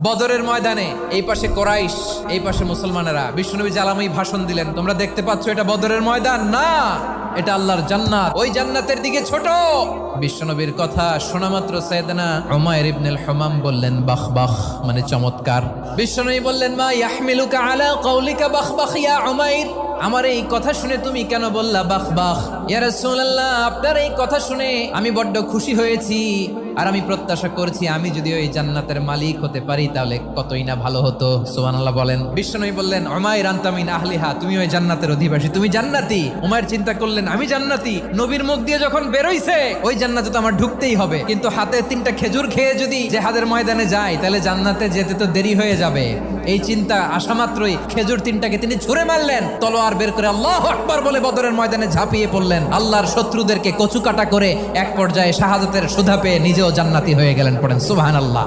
বদরের ময়দানে এই পাশে কোরাইশ, এই পাশে মুসলমানেরা। বিশ্বনবী জালাময়ী ভাষণ দিলেন, তোমরা দেখতে পাচ্ছ এটা বদরের ময়দান না, এটা আল্লাহর জান্নাত, ওই জান্নাতের দিকে ছোট। বিশ্বনবীর কথা শোনা মাত্র সাইয়েদনা উমাইর ইবনুল হুমাম বললেন বাখ বাখ, মানে চমৎকার। বিশ্বনবী বললেন মা ইয়াহমিলুকা আলা কাউলিকা বাখ বাখ ইয়া উমাইর, আমার এই কথা শুনে তুমি কেন বললা বাখ বাখ? ইয়া রাসূলুল্লাহ, আপনার এই কথা শুনে আমি বড্ড খুশি হয়েছি, আর আমি প্রত্যাশা করছি আমি যদি ওই জান্নাতের মালিক হতে পারি তাহলে কতই না ভালো হতো। সুবহানাল্লাহ বলেন। বিশ্বনবী বললেন উমাইর আনতা মিন আহলিহা, তুমি ওই জান্নাতের অধিবাসী, তুমি জান্নাতি। উমাইর চিন্তা করলেন আমি জান্নাতি, নবীর মুখ দিয়ে যখন বেরোইছে ওই জান্নাতে তো আমার ঢুকতেই হবে, কিন্তু হাতে 3টা খেজুর খেয়ে যদি জেহাদের ময়দানে যাই তাহলে জান্নাতে যেতে তো দেরি হয়ে যাবে। এই চিন্তা আসা মাত্রই খেজুর 3টাকে তিনি ছুঁড়ে মারলেন, তলোয়ার বের করে আল্লাহু আকবার বলে বদরের ময়দানে ঝাঁপিয়ে পড়লেন। আল্লাহর শত্রুদেরকে কচুকাটা করে এক পর্যায়ে শাহাদাতের সুধা পেয়ে নিজেও জান্নাতি হয়ে গেলেন। পড়েন সুবহানাল্লাহ।